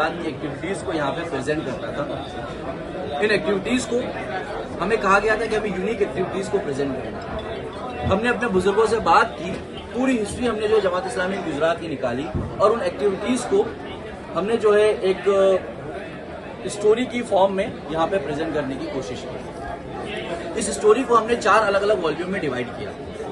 की एक्टिविटीज को यहाँ पे प्रेजेंट करता था। इन एक्टिविटीज को हमें कहा गया था कि हमें यूनिक एक्टिविटीज को प्रेजेंट करना है। हमने अपने बुजुर्गों से बात की, पूरी हिस्ट्री हमने जो जमात इस्लामी गुजरात की निकाली और उन एक्टिविटीज को हमने जो है एक स्टोरी की फॉर्म में यहाँ पे प्रेजेंट करने की कोशिश की। इस स्टोरी को हमने 4 अलग अलग वॉल्यूम में डिवाइड किया।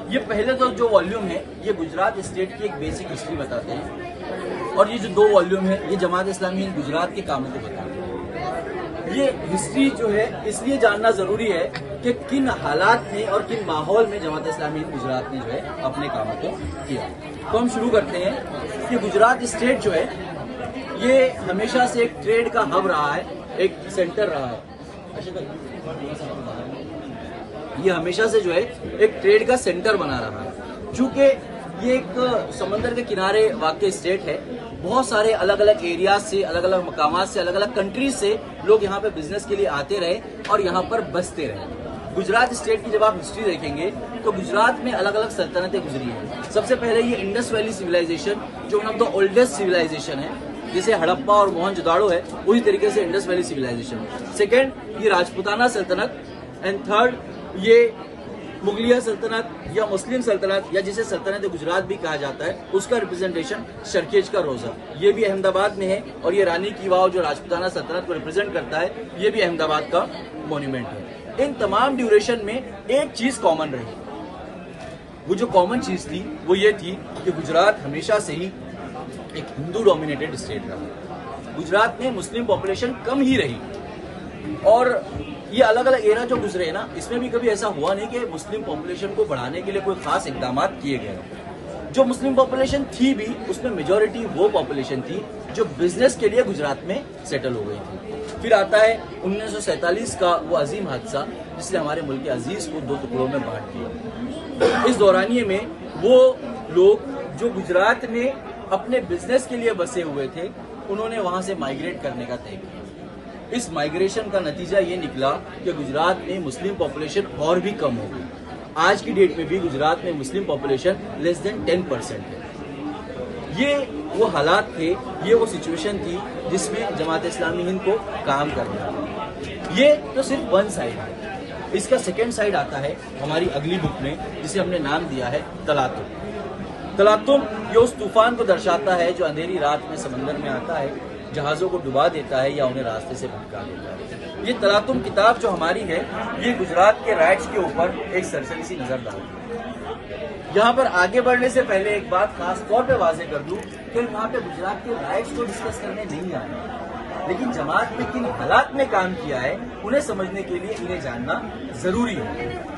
ये पहले तो जो वॉल्यूम है ये गुजरात स्टेट की एक बेसिक हिस्ट्री बताते हैं और ये जो 2 वॉल्यूम है ये जमात इस्लामी गुजरात के कामों को बताते हैं। ये हिस्ट्री जो है इसलिए जानना जरूरी है कि किन हालात में और किन माहौल में जमात इस्लामी गुजरात ने जो है अपने कामों को किया। तो हम शुरू करते हैं कि गुजरात स्टेट जो है ये हमेशा से एक ट्रेड का हब रहा है, एक सेंटर रहा है। ये हमेशा से जो है एक ट्रेड का सेंटर बना रहा है। चूंकि ये एक समंदर के किनारे वाक़ स्टेट है, बहुत सारे अलग अलग एरियाज से, अलग अलग मकामात से, अलग अलग कंट्रीज से लोग यहाँ पे बिजनेस के लिए आते रहे और यहाँ पर बसते रहे। गुजरात स्टेट की जब आप हिस्ट्री देखेंगे तो गुजरात में अलग अलग सल्तनतें गुजरी हैं। सबसे पहले ये इंडस वैली सिविलाइजेशन जो one of the oldest civilization है, जैसे हड़प्पा और मोहनजोदाड़ो है, उसी तरीके से इंडस वैली सिविलाइजेशन। सेकेंड ये राजपूताना सल्तनत एंड थर्ड ये मुगलिया सल्तनत या मुस्लिम सल्तनत या जिसे सल्तनत गुजरात भी कहा जाता है, उसका रिप्रेजेंटेशन शर्केज का रोजा, ये भी अहमदाबाद में है। और ये रानी की वाव जो राजपूताना सल्तनत को रिप्रेजेंट करता है, ये भी अहमदाबाद का मॉन्यूमेंट है। इन तमाम ड्यूरेशन में एक चीज कॉमन रही। वो जो कॉमन चीज थी वो ये थी कि गुजरात हमेशा से ही एक हिंदू डोमिनेटेड स्टेट रहा। गुजरात में मुस्लिम पॉपुलेशन कम ही रही और ये अलग अलग एरा जो गुजरे ना, इसमें भी कभी ऐसा हुआ नहीं कि मुस्लिम पॉपुलेशन को बढ़ाने के लिए कोई खास इकदाम किए गए। जो मुस्लिम पॉपुलेशन थी भी उसमें मेजॉरिटी वो पॉपुलेशन थी जो बिजनेस के लिए गुजरात में सेटल हो गई थी। फिर आता है 1947 का वो अजीम हादसा जिसने हमारे मुल्क के अजीज को 2 टुकड़ों में बांट दिया। इस दौरानिये में वो लोग जो गुजरात में अपने बिजनेस के लिए बसे हुए थे, उन्होंने वहां से माइग्रेट करने का तय किया। इस माइग्रेशन का नतीजा ये निकला कि गुजरात में मुस्लिम पॉपुलेशन और भी कम हो गई। आज की डेट में भी गुजरात में मुस्लिम पॉपुलेशन लेस देन 10% है। ये वो हालात थे, ये वो सिचुएशन थी जिसमें जमात इस्लामी हिंद को काम करना था। ये तो सिर्फ वन साइड है। इसका सेकेंड साइड आता है हमारी अगली बुक में, जिसे हमने नाम दिया है तलातुम। तलातुम ये उस तूफान को दर्शाता है जो अंधेरी रात में समंदर में आता है, जहाजों को डुबा देता है या उन्हें रास्ते से भटका देता है। ये तलातुम किताब जो हमारी है ये गुजरात के राइट्स के ऊपर एक सरसरी सी नजर डालती है। यहाँ पर आगे बढ़ने से पहले एक बात खास तौर पे वाजे कर दूं कि वहाँ पे गुजरात के राइट्स को डिस्कस करने नहीं आए, लेकिन जमात में किन हालात में काम किया है उन्हें समझने के लिए इन्हें जानना जरूरी है।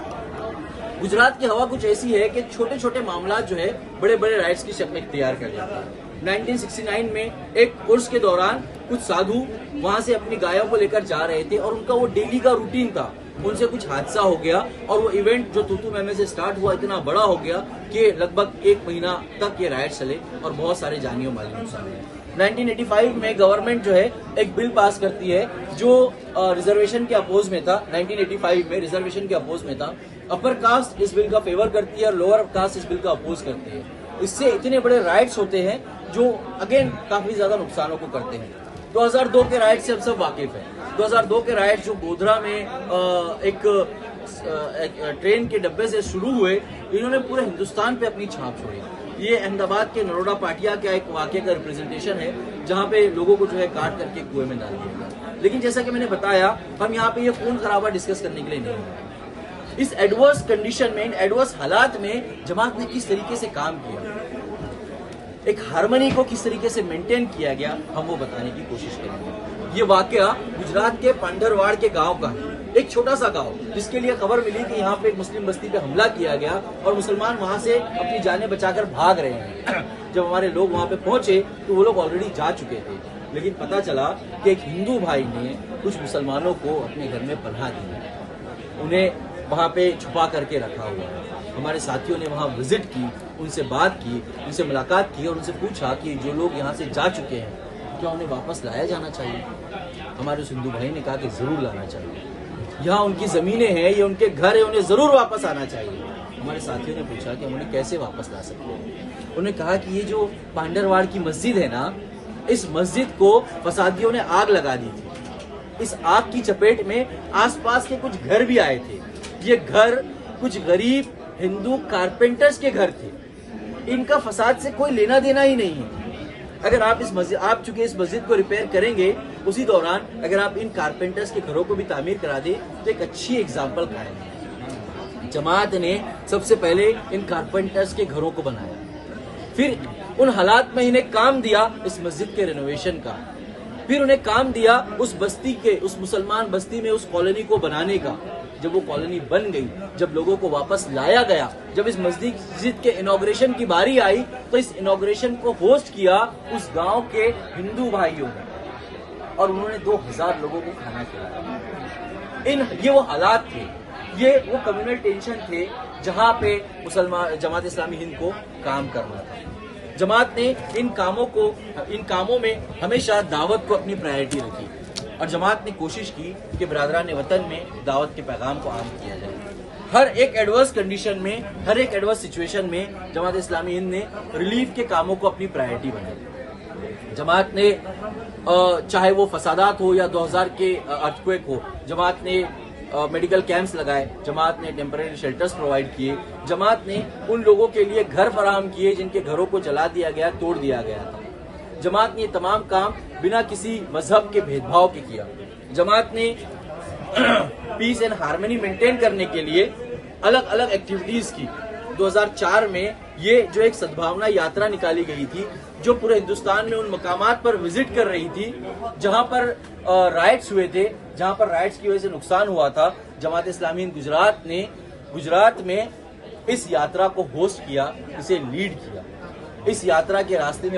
गुजरात की हवा कुछ ऐसी है कि छोटे छोटे मामला जो है बड़े बड़े राइट्स की शक्ल इख्तियार कर जाता है। 1969 में एक उर्स के दौरान कुछ साधु वहां से अपनी गायों को लेकर जा रहे थे और उनका वो डेली का रूटीन था। उनसे कुछ हादसा हो गया और वो इवेंट जो तूतू मैमे से स्टार्ट हुआ इतना बड़ा हो गया कि लगभग 1 महीना तक ये राइट चले और बहुत सारे जानी और माली नुकसान हुए। 1985 में गवर्नमेंट जो है एक बिल पास करती है जो रिजर्वेशन के अपोज में था। 1985 में रिजर्वेशन के अपोज में था। अपर कास्ट इस बिल का फेवर करती है और लोअर कास्ट इस बिल का अपोज करती है। इससे इतने बड़े राइट्स होते हैं जो अगेन काफी ज्यादा नुकसानों को करते हैं। 2002 के राइट से हम सब वाकिफ हैं। 2002 के राइट जो गोधरा में एक ट्रेन के डब्बे से शुरू हुए, इन्होंने पूरे हिंदुस्तान पे अपनी छाप छोड़ी। ये अहमदाबाद के नरोडा पाटिया का एक वाक्य का रिप्रेजेंटेशन है जहाँ पे लोगों को जो है काट करके कुएं में डाल दिया गया। लेकिन जैसा कि मैंने बताया, हम यहाँ पे ये खून खराबा डिस्कस करने के लिए नहीं है। इस एडवर्स कंडीशन में, इन एडवर्स हालात में जमात ने किस तरीके से काम किया, एक हार्मनी को किस तरीके से मेंटेन किया गया, हम वो बताने की कोशिश करेंगे। ये वाकया गुजरात के पांडरवाड़ के गांव का है, एक छोटा सा गांव जिसके लिए खबर मिली कि यहाँ पे एक मुस्लिम बस्ती पे हमला किया गया और मुसलमान वहां से अपनी जानें बचाकर भाग रहे हैं। जब हमारे लोग वहां पे पहुंचे तो वो लोग ऑलरेडी जा चुके थे, लेकिन पता चला कि एक हिंदू भाई ने कुछ मुसलमानों को अपने घर में पनाह दी, उन्हें वहां पे छुपा करके रखा हुआ है। हमारे साथियों ने वहां विजिट की, उनसे बात की, उनसे मुलाकात की और उनसे पूछा कि जो लोग यहाँ से जा चुके हैं क्या उन्हें वापस लाया जाना चाहिए। हमारे उस हिंदू भाई ने कहा कि जरूर लाना चाहिए, यहाँ उनकी जमीनें हैं, ये उनके घर है, उन्हें जरूर वापस आना चाहिए। हमारे साथियों ने पूछा कि हम उन्हें कैसे वापस ला सकते हैं। उन्होंने कहा कि ये जो पांडरवाड़ की मस्जिद है ना, इस मस्जिद को फसादियों ने आग लगा दी थी। इस आग की चपेट में आसपास के कुछ घर भी आए थे। ये घर कुछ गरीब हिंदू कारपेंटर्स के घर थे। इनका फसाद से कोई लेना देना ही नहीं है। अगर आप आप चूंकि इस मस्जिद को रिपेयर करेंगे, उसी दौरान अगर आप इन कारपेंटर्स के घरों को भी तामीर करा दे तो एक अच्छी एग्जाम्पल कायम है। जमात ने सबसे पहले इन कारपेंटर्स के घरों को बनाया, फिर उन हालात में इन्हें काम दिया इस मस्जिद के रेनोवेशन का, फिर उन्हें काम दिया उस बस्ती के, उस मुसलमान बस्ती में उस कॉलोनी को बनाने का। जब वो कॉलोनी बन गई, जब लोगों को वापस लाया गया, जब इस मस्जिद के इनॉग्रेशन की बारी आई, तो इस इनॉग्रेशन को होस्ट किया उस गांव के हिंदू भाइयों ने और उन्होंने 2000 लोगों को खाना खिलाया। ये वो हालात थे, ये वो कम्युनल टेंशन थे जहां पे मुसलमान जमात इस्लामी हिंद को काम करना था। जमात ने इन कामों में हमेशा दावत को अपनी प्रायोरिटी रखी और जमात ने कोशिश की कि बिरादरान वतन में दावत के पैगाम को आम किया जाए। हर एक एडवर्स कंडीशन में, हर एक एडवर्स सिचुएशन में जमात इस्लामी हिंद ने रिलीफ के कामों को अपनी प्रायोरिटी बनाई। जमात ने चाहे वो फसादात हो या 2000 के अर्थक्वेक हो, जमात ने मेडिकल कैंप्स लगाए, जमात ने टेम्परेरी शेल्टर्स प्रोवाइड किए, जमात ने उन लोगों के लिए घर फराहम किए जिनके घरों को जला दिया गया, तोड़ दिया गया था। जमात ने ये तमाम काम बिना किसी मजहब के भेदभाव के किया। जमात ने पीस एंड हार्मनी मेंटेन करने के लिए अलग अलग एक्टिविटीज की। 2004 में ये जो एक सद्भावना यात्रा निकाली गई थी, जो पूरे हिंदुस्तान में उन मकामात पर विजिट कर रही थी जहां पर राइट्स हुए थे, जहां पर राइट्स की वजह से नुकसान हुआ था। जमात इस्लामी हिंद गुजरात ने गुजरात में इस यात्रा को होस्ट किया, इसे लीड किया। इस यात्रा के रास्ते में